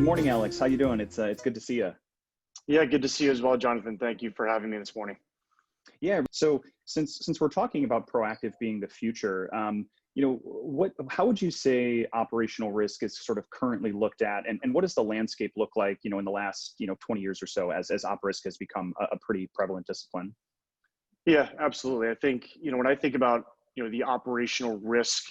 morning, Alex. How you doing? It's good to see you. Yeah, good to see you as well, Jonathan. Thank you for having me this morning. Yeah. So since we're talking about proactive being the future, how would you say operational risk is sort of currently looked at, and what does the landscape look like, in the last 20 years or so as op risk has become a pretty prevalent discipline? Yeah, absolutely. I think, when I think about, the operational risk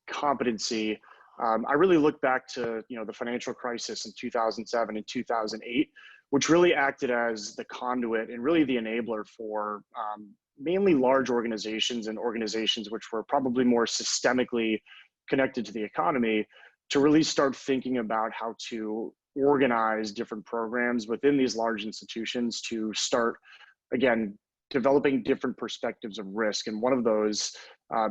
competency, I really look back to, the financial crisis in 2007 and 2008, which really acted as the conduit and really the enabler for mainly large organizations and organizations which were probably more systemically connected to the economy to really start thinking about how to organize different programs within these large institutions to start, again, developing different perspectives of risk. And one of those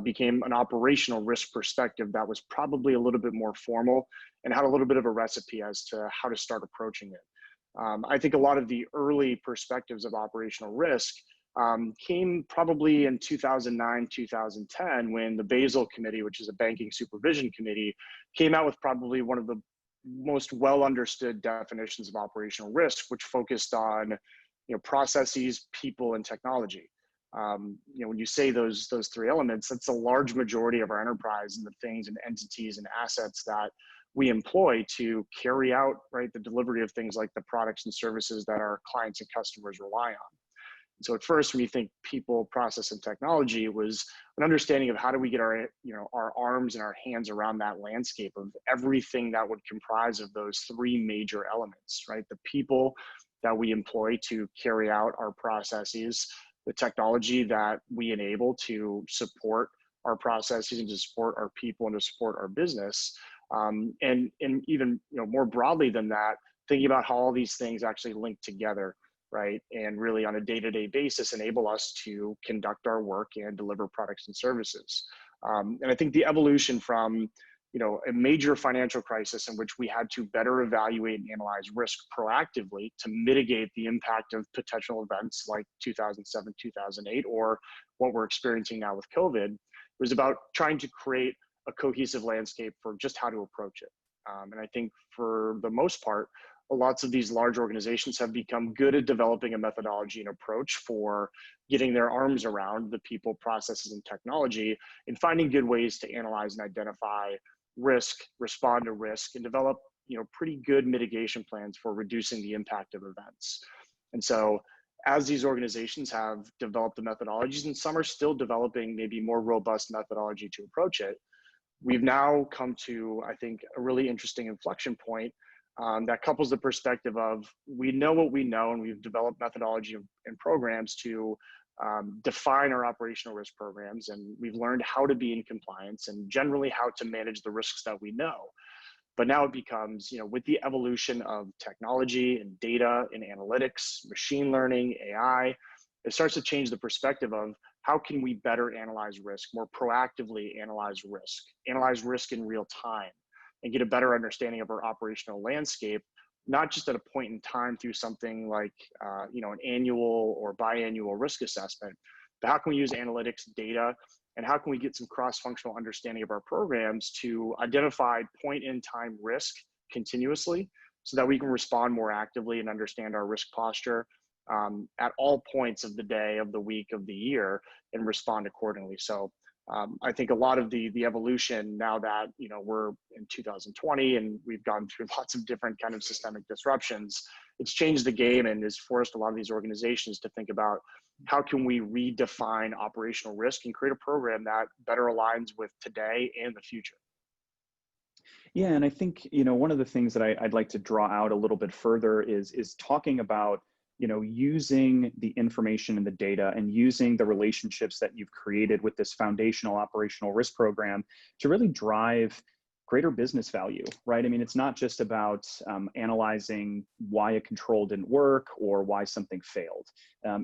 became an operational risk perspective that was probably a little bit more formal and had a little bit of a recipe as to how to start approaching it. I think a lot of the early perspectives of operational risk came probably in 2009, 2010, when the Basel Committee, which is a banking supervision committee, came out with probably one of the most well understood definitions of operational risk, which focused on processes, people, and technology. When you say those three elements, that's a large majority of our enterprise and the things and entities and assets that we employ to carry out, right, the delivery of things like the products and services that our clients and customers rely on. And so at first, when you think people, process, and technology, it was an understanding of how do we get our arms and our hands around that landscape of everything that would comprise of those three major elements, right? The people that we employ to carry out our processes, the technology that we enable to support our processes and to support our people and to support our business. And even more broadly than that, thinking about how all these things actually link together, right? And really on a day-to-day basis enable us to conduct our work and deliver products and services. And I think the evolution from a major financial crisis in which we had to better evaluate and analyze risk proactively to mitigate the impact of potential events like 2007, 2008, or what we're experiencing now with COVID, was about trying to create a cohesive landscape for just how to approach it. And I think for the most part, lots of these large organizations have become good at developing a methodology and approach for getting their arms around the people, processes, and technology, and finding good ways to analyze and identify risk, respond to risk, and develop pretty good mitigation plans for reducing the impact of events. And so as these organizations have developed the methodologies, and some are still developing maybe more robust methodology to approach it, we've now come to, I think, a really interesting inflection point that couples the perspective of we know what we know, and we've developed methodology and programs to define our operational risk programs, and we've learned how to be in compliance and generally how to manage the risks that we know. But now it becomes, with the evolution of technology and data and analytics, machine learning, AI, it starts to change the perspective of how can we better analyze risk, more proactively analyze risk in real time, and get a better understanding of our operational landscape, not just at a point in time through something like an annual or biannual risk assessment, but how can we use analytics, data, and how can we get some cross-functional understanding of our programs to identify point-in-time risk continuously so that we can respond more actively and understand our risk posture at all points of the day, of the week, of the year, and respond accordingly. So I think a lot of the evolution now that we're in 2020 and we've gone through lots of different kind of systemic disruptions, it's changed the game and has forced a lot of these organizations to think about how can we redefine operational risk and create a program that better aligns with today and the future. Yeah, and I think one of the things that I'd like to draw out a little bit further is talking about using the information and the data and using the relationships that you've created with this foundational operational risk program to really drive greater business value, right? I mean, it's not just about analyzing why a control didn't work or why something failed.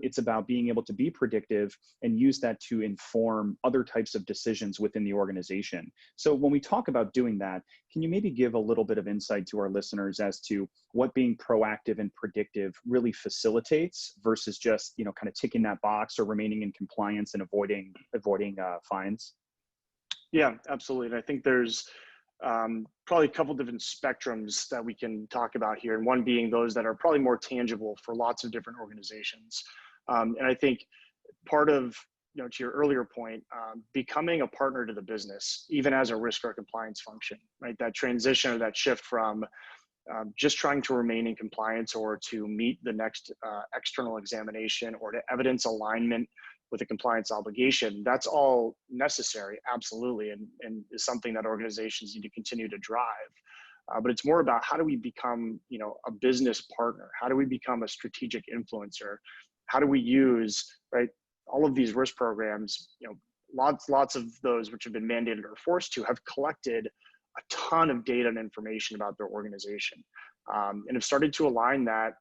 It's about being able to be predictive and use that to inform other types of decisions within the organization. So when we talk about doing that, can you maybe give a little bit of insight to our listeners as to what being proactive and predictive really facilitates versus just, kind of ticking that box or remaining in compliance and avoiding fines? Yeah, absolutely. And I think there's probably a couple different spectrums that we can talk about here, and one being those that are probably more tangible for lots of different organizations. And I think part of, to your earlier point, becoming a partner to the business, even as a risk or compliance function, right? That transition or that shift from just trying to remain in compliance or to meet the next external examination or to evidence alignment with a compliance obligation, that's all necessary, absolutely, and is something that organizations need to continue to drive. But it's more about how do we become, a business partner? How do we become a strategic influencer? How do we use, right, all of these risk programs, lots of those which have been mandated or forced to have collected a ton of data and information about their organization, and have started to align that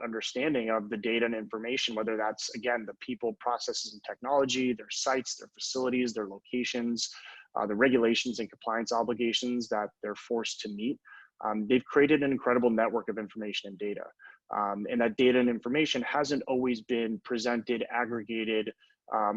understanding of the data and information, whether that's, again, the people, processes, and technology, their sites, their facilities, their locations, the regulations and compliance obligations that they're forced to meet. They've created an incredible network of information and data. And that data and information hasn't always been presented, aggregated,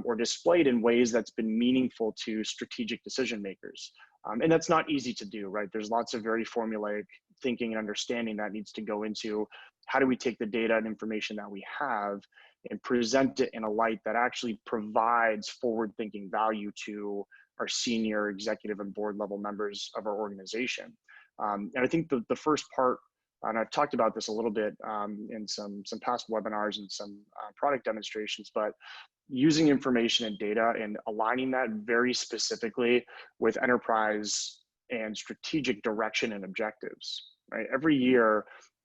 or displayed in ways that's been meaningful to strategic decision makers. And that's not easy to do, right? There's lots of very formulaic thinking and understanding that needs to go into how do we take the data and information that we have and present it in a light that actually provides forward-thinking value to our senior executive and board level members of our organization. And I think the first part, and I've talked about this a little bit in some past webinars and some product demonstrations, but using information and data and aligning that very specifically with enterprise and strategic direction and objectives, right? Every year,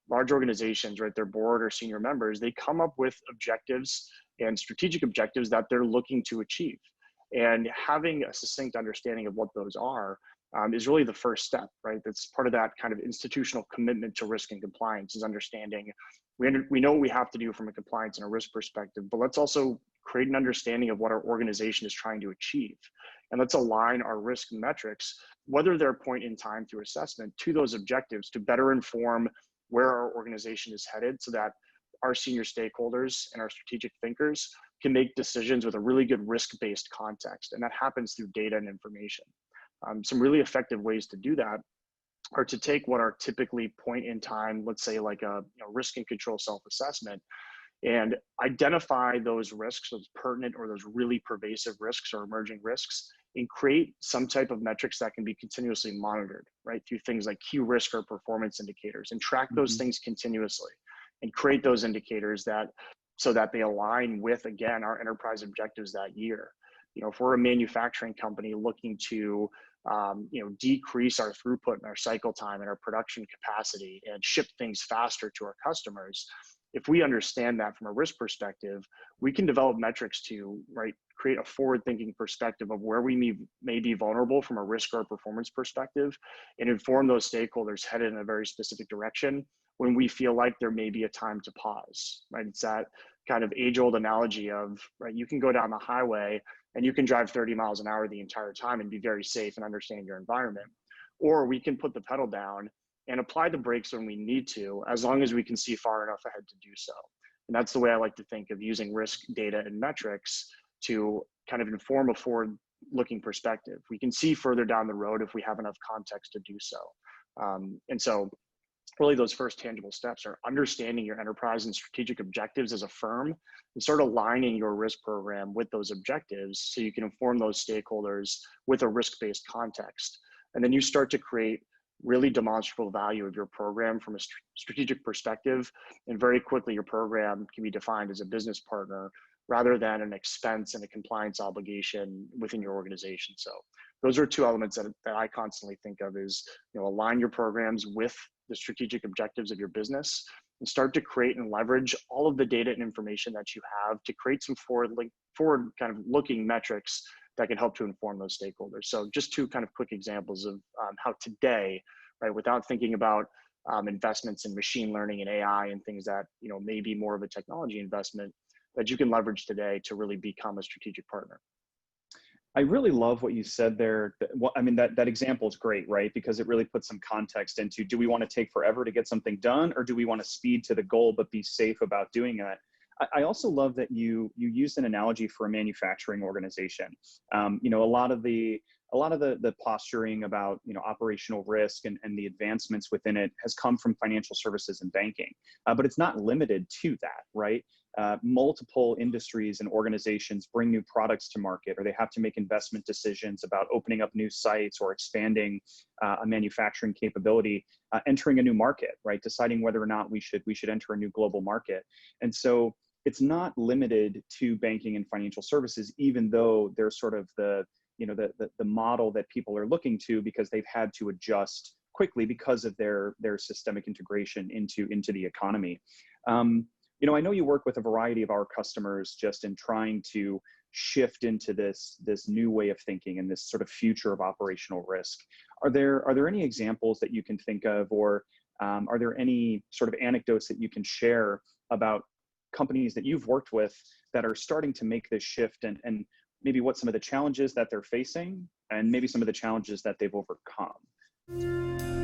large organizations, right, their board or senior members, they come up with objectives and strategic objectives that they're looking to achieve. And having a succinct understanding of what those are is really the first step, right? That's part of that kind of institutional commitment to risk and compliance, is understanding we know what we have to do from a compliance and a risk perspective, but let's also create an understanding of what our organization is trying to achieve. And let's align our risk metrics, whether they're point in time through assessment, to those objectives to better inform where our organization is headed, so that our senior stakeholders and our strategic thinkers can make decisions with a really good risk-based context. And that happens through data and information. Some really effective ways to do that are to take what are typically point in time, let's say like a risk and control self-assessment, and identify those risks, those pertinent or those really pervasive risks or emerging risks, and create some type of metrics that can be continuously monitored, right, through things like key risk or performance indicators, and track those things continuously, and create those indicators so that they align with, again, our enterprise objectives that year. If we're a manufacturing company looking to decrease our throughput and our cycle time and our production capacity and ship things faster to our customers, if we understand that from a risk perspective, we can develop metrics to, right, create a forward-thinking perspective of where we may be vulnerable from a risk or a performance perspective, and inform those stakeholders headed in a very specific direction when we feel like there may be a time to pause, right? It's that kind of age-old analogy of, right, you can go down the highway and you can drive 30 miles an hour the entire time and be very safe and understand your environment. Or we can put the pedal down and apply the brakes when we need to, as long as we can see far enough ahead to do so. And that's the way I like to think of using risk, data, and metrics to kind of inform a forward-looking perspective. We can see further down the road if we have enough context to do so. And so really those first tangible steps are understanding your enterprise and strategic objectives as a firm, and start aligning your risk program with those objectives so you can inform those stakeholders with a risk-based context. And then you start to create really demonstrable value of your program from a strategic perspective, and very quickly your program can be defined as a business partner rather than an expense and a compliance obligation within your organization. So those are two elements that I constantly think of is, align your programs with the strategic objectives of your business, and start to create and leverage all of the data and information that you have to create some forward kind of looking metrics that can help to inform those stakeholders. So just two kind of quick examples of how today, right, without thinking about investments in machine learning and AI and things that, may be more of a technology investment, that you can leverage today to really become a strategic partner. I really love what you said there. That example is great, right? Because it really puts some context into, do we want to take forever to get something done, or do we want to speed to the goal but be safe about doing that? I also love that you used an analogy for a manufacturing organization. A lot of the a lot of the posturing about, operational risk and the advancements within it has come from financial services and banking, but it's not limited to that, right? Multiple industries and organizations bring new products to market, or they have to make investment decisions about opening up new sites or expanding a manufacturing capability, entering a new market, right? Deciding whether or not we should enter a new global market. And so it's not limited to banking and financial services, even though they're sort of the model that people are looking to, because they've had to adjust quickly because of their systemic integration into the economy. I know you work with a variety of our customers just in trying to shift into this new way of thinking and this sort of future of operational risk. Are there any examples that you can think of, or are there any sort of anecdotes that you can share about companies that you've worked with that are starting to make this shift, and maybe what some of the challenges that they're facing and maybe some of the challenges that they've overcome?